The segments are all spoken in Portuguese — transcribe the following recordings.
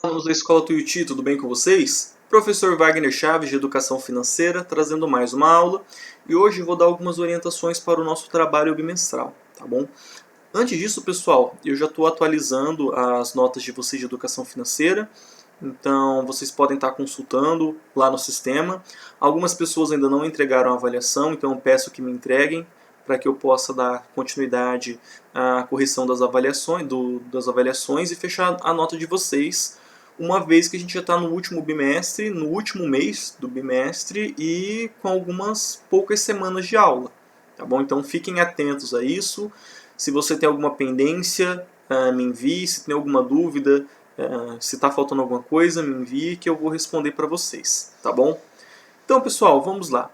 Alunos da Escola Tuiuti, tudo bem com vocês? Professor Wagner Chaves, de Educação Financeira, trazendo mais uma aula. E hoje vou dar algumas orientações para o nosso trabalho bimestral, tá bom? Antes disso, pessoal, eu já estou atualizando as notas de vocês de Educação Financeira. Então, vocês podem estar consultando lá no sistema. Algumas pessoas ainda não entregaram a avaliação, então eu peço que me entreguem para que eu possa dar continuidade à correção das avaliações e fechar a nota de vocês, uma vez que a gente já está no último bimestre, no último mês do bimestre e com algumas poucas semanas de aula. Tá bom? Então fiquem atentos a isso. Se você tem alguma pendência, me envie. Se tem alguma dúvida, se está faltando alguma coisa, me envie que eu vou responder para vocês. Tá bom? Então, pessoal, vamos lá.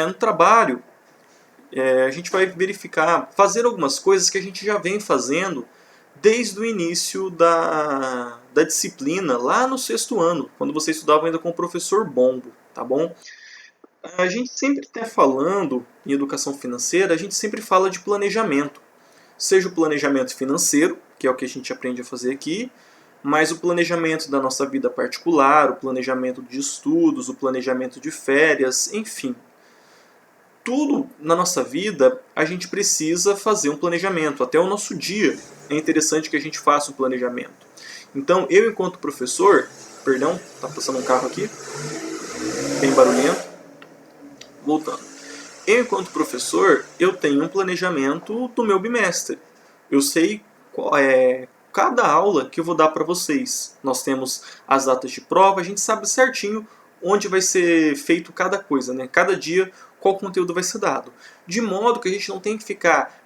No trabalho, a gente vai verificar, fazer algumas coisas que a gente já vem fazendo desde o início da disciplina, lá no 6º ano, quando você estudava ainda com o professor Bombo, tá bom? A gente sempre está falando, em educação financeira, a gente sempre fala de planejamento. Seja o planejamento financeiro, que é o que a gente aprende a fazer aqui, mas o planejamento da nossa vida particular, o planejamento de estudos, o planejamento de férias, enfim. Tudo na nossa vida a gente precisa fazer um planejamento. Até o nosso dia é interessante que a gente faça um planejamento. Então, eu enquanto professor, perdão, está passando um carro aqui, bem barulhento, voltando. Eu enquanto professor, eu tenho um planejamento do meu bimestre. Eu sei qual é cada aula que eu vou dar para vocês. Nós temos as datas de prova, a gente sabe certinho onde vai ser feito cada coisa, né? Cada dia qual conteúdo vai ser dado. De modo que a gente não tem que ficar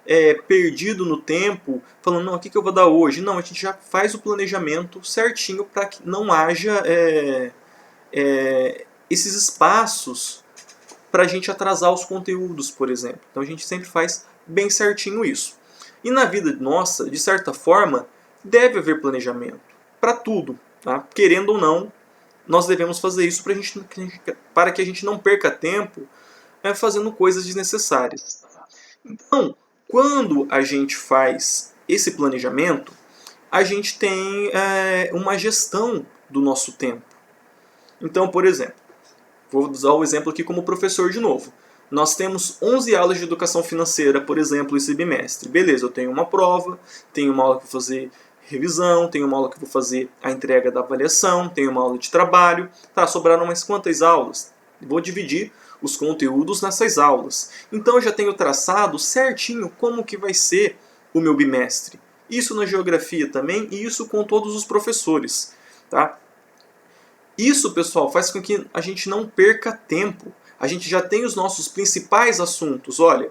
perdido no tempo, falando, não, o que eu vou dar hoje? Não, a gente já faz o planejamento certinho para que não haja esses espaços para a gente atrasar os conteúdos, por exemplo. Então a gente sempre faz bem certinho isso. E na vida nossa, de certa forma, deve haver planejamento para tudo. Tá? Querendo ou não, nós devemos fazer isso para que a gente não perca tempo fazendo coisas desnecessárias. Então, quando a gente faz esse planejamento, a gente tem uma gestão do nosso tempo. Então, por exemplo, vou usar o exemplo aqui como professor de novo. Nós temos 11 aulas de educação financeira, por exemplo, esse bimestre. Beleza, eu tenho uma prova, tenho uma aula que vou fazer revisão, tenho uma aula que vou fazer a entrega da avaliação, tenho uma aula de trabalho. Tá, sobraram mais quantas aulas? Vou dividir os conteúdos nessas aulas. Então eu já tenho traçado certinho como que vai ser o meu bimestre. Isso na geografia também e isso com todos os professores. Tá? Isso, pessoal, faz com que a gente não perca tempo. A gente já tem os nossos principais assuntos, olha,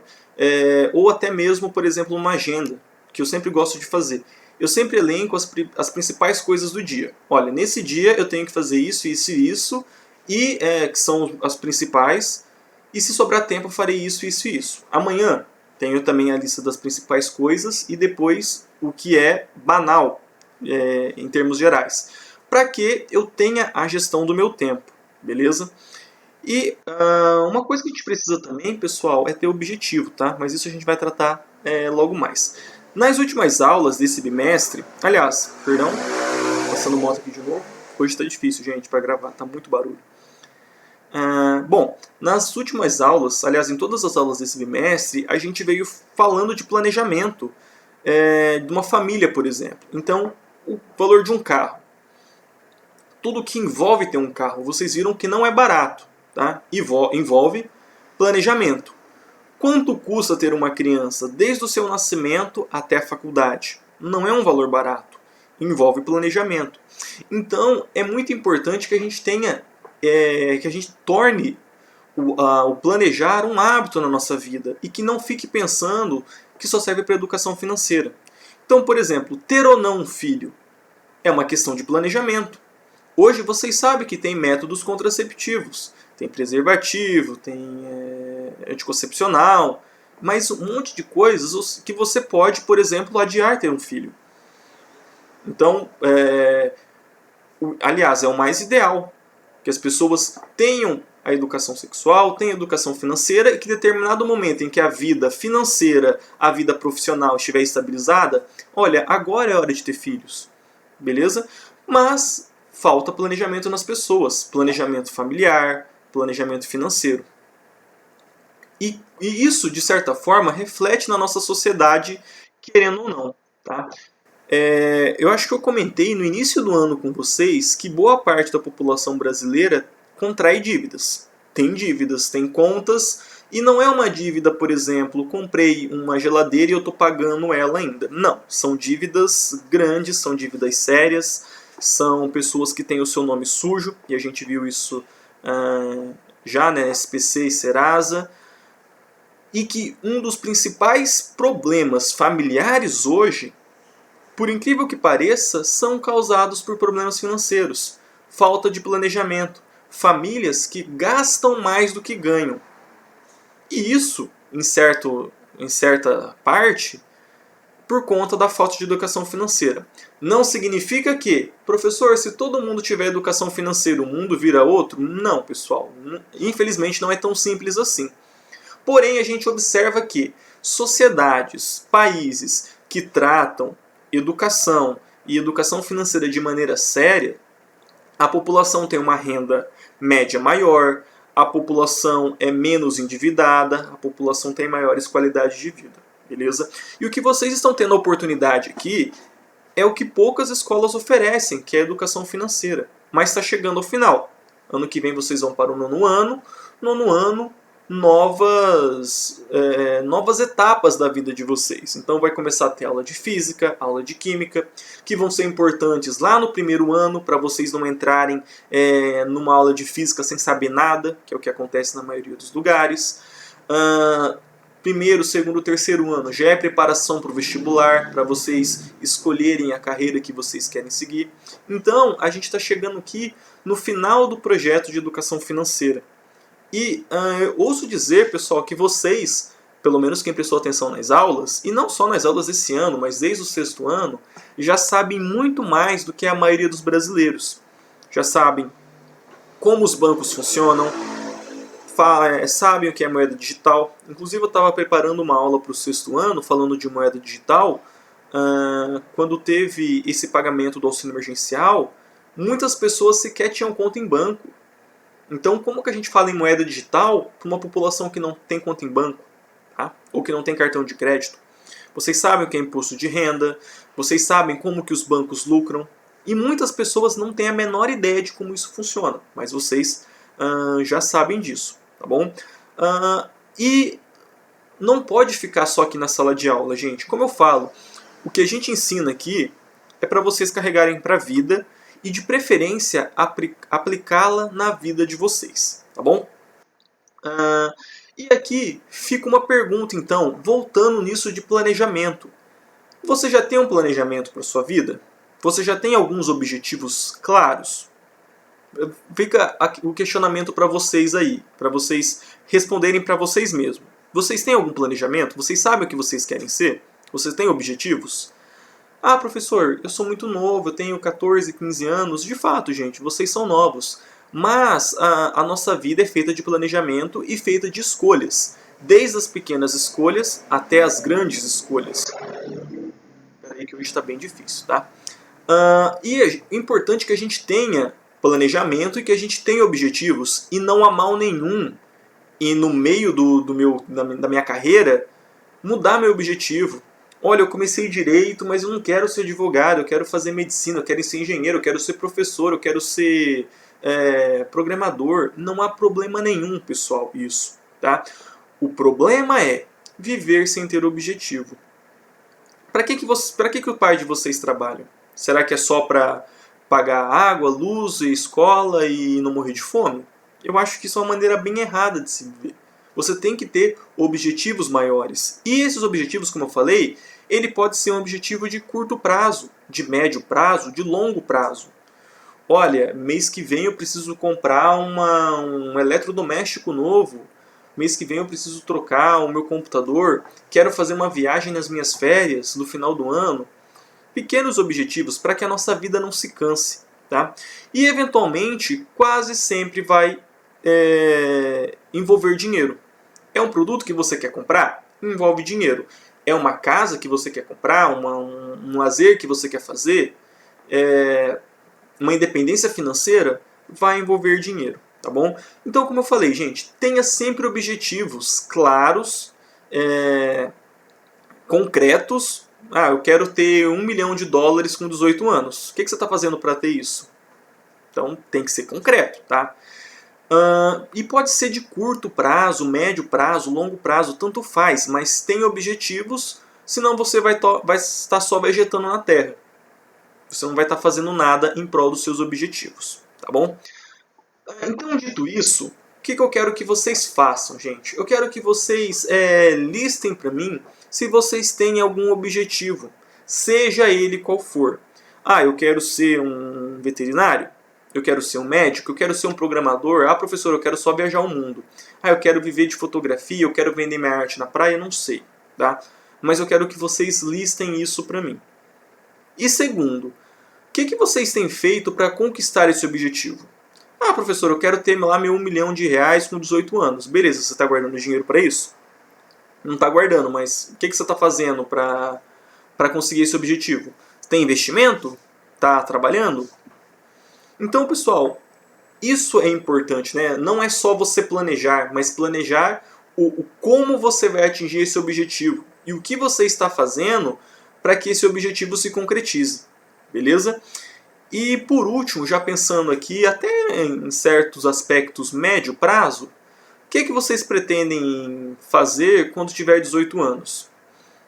ou até mesmo, por exemplo, uma agenda, que eu sempre gosto de fazer. Eu sempre elenco as principais coisas do dia. Olha, nesse dia eu tenho que fazer isso, isso e isso, e que são as principais, e se sobrar tempo eu farei isso, isso e isso. Amanhã tenho também a lista das principais coisas e depois o que é banal, em termos gerais, para que eu tenha a gestão do meu tempo, beleza? E uma coisa que a gente precisa também, pessoal, é ter objetivo, tá? Mas isso a gente vai tratar logo mais. Nas últimas aulas desse bimestre, aliás, perdão, passando moto aqui de novo, hoje está difícil, gente, para gravar, tá muito barulho. Bom, nas últimas aulas, aliás, em todas as aulas desse bimestre, a gente veio falando de planejamento de uma família, por exemplo. Então, o valor de um carro. Tudo que envolve ter um carro, vocês viram que não é barato, tá? Envolve planejamento. Quanto custa ter uma criança desde o seu nascimento até a faculdade? Não é um valor barato. Envolve planejamento. Então, é muito importante que a gente tenha, que a gente torne o planejar um hábito na nossa vida e que não fique pensando que só serve para educação financeira. Então, por exemplo, ter ou não um filho é uma questão de planejamento. Hoje vocês sabem que tem métodos contraceptivos. Tem preservativo, tem anticoncepcional, mas um monte de coisas que você pode, por exemplo, adiar ter um filho. Então, aliás, é o mais ideal que as pessoas tenham a educação sexual, tenham a educação financeira e que em determinado momento em que a vida financeira, a vida profissional estiver estabilizada, olha, agora é hora de ter filhos. Beleza? Mas falta planejamento nas pessoas, planejamento familiar, planejamento financeiro. E isso, de certa forma, reflete na nossa sociedade, querendo ou não. Tá? Eu acho que eu comentei no início do ano com vocês que boa parte da população brasileira contrai dívidas. Tem contas, e não é uma dívida, por exemplo, comprei uma geladeira e eu estou pagando ela ainda. Não, são dívidas grandes, são dívidas sérias, são pessoas que têm o seu nome sujo, e a gente viu isso já, né, SPC e Serasa, e que um dos principais problemas familiares hoje, por incrível que pareça, são causados por problemas financeiros, falta de planejamento, famílias que gastam mais do que ganham. E isso, em certa parte, por conta da falta de educação financeira. Não significa que, professor, se todo mundo tiver educação financeira, o mundo vira outro? Não, pessoal. Infelizmente não é tão simples assim. Porém, a gente observa que sociedades, países que tratam educação e educação financeira de maneira séria, a população tem uma renda média maior, a população é menos endividada, a população tem maiores qualidades de vida, beleza? E o que vocês estão tendo a oportunidade aqui é o que poucas escolas oferecem, que é a educação financeira. Mas está chegando ao final. Ano que vem vocês vão para o nono ano. Nono ano, novas etapas da vida de vocês. Então vai começar a ter aula de física, aula de química, que vão ser importantes lá no primeiro ano, para vocês não entrarem numa aula de física sem saber nada, que é o que acontece na maioria dos lugares. Primeiro, segundo, terceiro ano já é preparação para o vestibular, para vocês escolherem a carreira que vocês querem seguir. Então, a gente está chegando aqui no final do projeto de educação financeira. E eu ouso dizer, pessoal, que vocês, pelo menos quem prestou atenção nas aulas, e não só nas aulas desse ano, mas desde o sexto ano, já sabem muito mais do que a maioria dos brasileiros. Já sabem como os bancos funcionam, sabem o que é moeda digital. Inclusive eu estava preparando uma aula para o sexto ano, falando de moeda digital. Quando teve esse pagamento do auxílio emergencial, muitas pessoas sequer tinham conta em banco. Então, como que a gente fala em moeda digital para uma população que não tem conta em banco, tá? Ou que não tem cartão de crédito? Vocês sabem o que é imposto de renda, vocês sabem como que os bancos lucram, e muitas pessoas não têm a menor ideia de como isso funciona, mas vocês já sabem disso, tá bom? E não pode ficar só aqui na sala de aula, gente. Como eu falo, o que a gente ensina aqui é para vocês carregarem para a vida, e de preferência aplicá-la na vida de vocês, tá bom? E aqui fica uma pergunta então, voltando nisso de planejamento. Você já tem um planejamento para sua vida? Você já tem alguns objetivos claros? Fica o questionamento para vocês aí, para vocês responderem para vocês mesmos. Vocês têm algum planejamento? Vocês sabem o que vocês querem ser? Vocês têm objetivos? Ah, professor, eu sou muito novo, eu tenho 14, 15 anos. De fato, gente, vocês são novos. Mas a nossa vida é feita de planejamento e feita de escolhas. Desde as pequenas escolhas até as grandes escolhas. Peraí que hoje está bem difícil, tá? E é importante que a gente tenha planejamento e que a gente tenha objetivos. E não há mal nenhum e no meio da minha carreira mudar meu objetivo. Olha, eu comecei direito, mas eu não quero ser advogado, eu quero fazer medicina, eu quero ser engenheiro, eu quero ser professor, eu quero ser programador. Não há problema nenhum, pessoal, isso. Tá? O problema é viver sem ter objetivo. Para que o pai de vocês trabalha? Será que é só para pagar água, luz, escola e não morrer de fome? Eu acho que isso é uma maneira bem errada de se viver. Você tem que ter objetivos maiores. E esses objetivos, como eu falei, ele pode ser um objetivo de curto prazo, de médio prazo, de longo prazo. Olha, mês que vem eu preciso comprar um eletrodoméstico novo. Mês que vem eu preciso trocar o meu computador. Quero fazer uma viagem nas minhas férias no final do ano. Pequenos objetivos para que a nossa vida não se canse. Tá? E eventualmente, quase sempre vai envolver dinheiro. É um produto que você quer comprar? Envolve dinheiro. É uma casa que você quer comprar? Um lazer que você quer fazer? uma independência financeira, vai envolver dinheiro, tá bom? Então, como eu falei, gente, tenha sempre objetivos claros, concretos. Ah, eu quero ter $1 milhão com 18 anos. O que você está fazendo para ter isso? Então, tem que ser concreto, tá? E pode ser de curto prazo, médio prazo, longo prazo, tanto faz, mas tem objetivos, senão você vai estar só vegetando na Terra. Você não vai estar fazendo nada em prol dos seus objetivos, tá bom? Então, dito isso, o que eu quero que vocês façam, gente? Eu quero que vocês listem para mim se vocês têm algum objetivo, seja ele qual for. Ah, eu quero ser um veterinário? Eu quero ser um médico? Eu quero ser um programador? Ah, professor, eu quero só viajar o mundo. Ah, eu quero viver de fotografia, eu quero vender minha arte na praia? Não sei, tá? Mas eu quero que vocês listem isso para mim. E segundo, o que vocês têm feito para conquistar esse objetivo? Ah, professor, eu quero ter lá meu $1 milhão com 18 anos. Beleza, você está guardando dinheiro para isso? Não está guardando, mas o que você está fazendo para conseguir esse objetivo? Tem investimento? Está trabalhando? Então, pessoal, isso é importante, né? Não é só você planejar, mas planejar o como você vai atingir esse objetivo e o que você está fazendo para que esse objetivo se concretize, beleza? E por último, já pensando aqui, até em certos aspectos médio prazo, o que vocês pretendem fazer quando tiver 18 anos?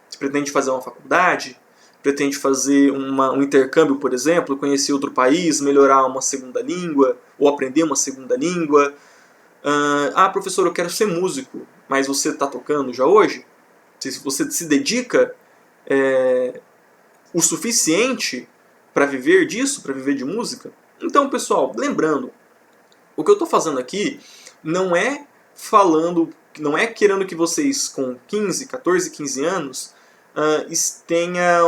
Você pretende fazer uma faculdade? Pretende fazer um intercâmbio, por exemplo, conhecer outro país, melhorar uma segunda língua, ou aprender uma segunda língua? Ah, professor, eu quero ser músico, mas você está tocando já hoje? Se você se dedica o suficiente para viver disso, para viver de música? Então, pessoal, lembrando, o que eu estou fazendo aqui não é querendo que vocês com 15, 14, 15 anos tenha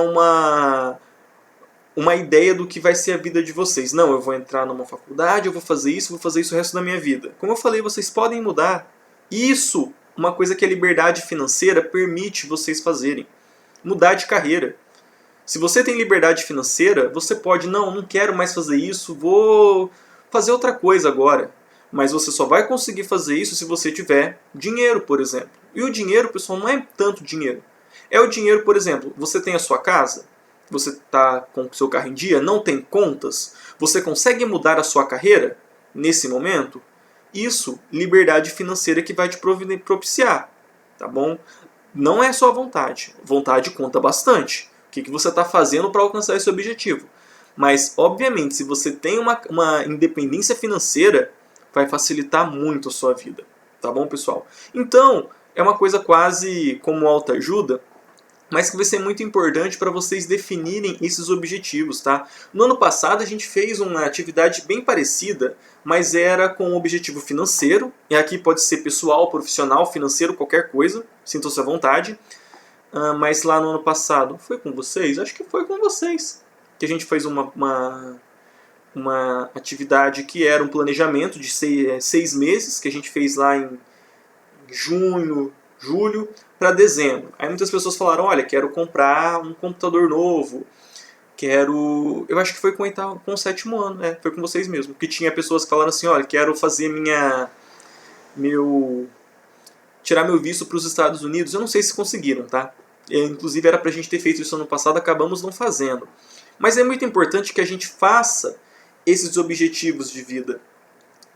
uma ideia do que vai ser a vida de vocês. Não, eu vou entrar numa faculdade, eu vou fazer isso o resto da minha vida. Como eu falei, vocês podem mudar. Isso, uma coisa que a liberdade financeira permite vocês fazerem. Mudar de carreira. Se você tem liberdade financeira, você pode, não quero mais fazer isso, vou fazer outra coisa agora. Mas você só vai conseguir fazer isso se você tiver dinheiro, por exemplo. E o dinheiro, pessoal, não é tanto dinheiro. É o dinheiro, por exemplo, você tem a sua casa, você está com o seu carro em dia, não tem contas, você consegue mudar a sua carreira nesse momento? Isso, liberdade financeira que vai te propiciar, tá bom? Não é só vontade. Vontade conta bastante. O que você está fazendo para alcançar esse objetivo? Mas, obviamente, se você tem uma independência financeira, vai facilitar muito a sua vida. Tá bom, pessoal? Então, é uma coisa quase como autoajuda, mas que vai ser muito importante para vocês definirem esses objetivos, tá? No ano passado a gente fez uma atividade bem parecida, mas era com um objetivo financeiro, e aqui pode ser pessoal, profissional, financeiro, qualquer coisa, sintam-se à vontade. Mas lá no ano passado, foi com vocês? Acho que foi com vocês, que a gente fez uma atividade que era um planejamento de 6 meses, que a gente fez lá em junho, julho, para dezembro. Aí muitas pessoas falaram, olha, quero comprar um computador novo, eu acho que foi com o 7º ano, foi com vocês mesmo, que tinha pessoas que falaram assim, olha, quero fazer tirar meu visto para os Estados Unidos. Eu não sei se conseguiram, tá? Inclusive era pra gente ter feito isso ano passado, acabamos não fazendo. Mas é muito importante que a gente faça esses objetivos de vida.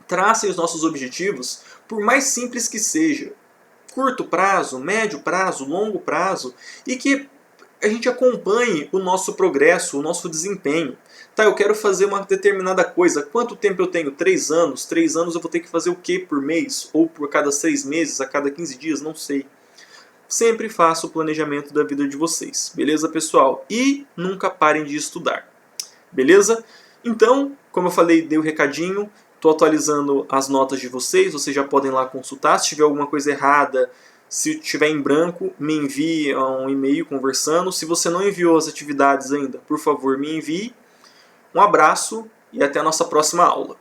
Tracem os nossos objetivos, por mais simples que seja. Curto prazo, médio prazo, longo prazo. E que a gente acompanhe o nosso progresso, o nosso desempenho. Tá, eu quero fazer uma determinada coisa. Quanto tempo eu tenho? 3 anos. 3 anos eu vou ter que fazer o quê por mês? Ou por cada 6 meses, a cada 15 dias? Não sei. Sempre faça o planejamento da vida de vocês. Beleza, pessoal? E nunca parem de estudar. Beleza? Então, como eu falei, dei o recadinho. Estou atualizando as notas de vocês. Vocês já podem lá consultar. Se tiver alguma coisa errada, se estiver em branco, me envie um e-mail conversando. Se você não enviou as atividades ainda, por favor, me envie. Um abraço e até a nossa próxima aula.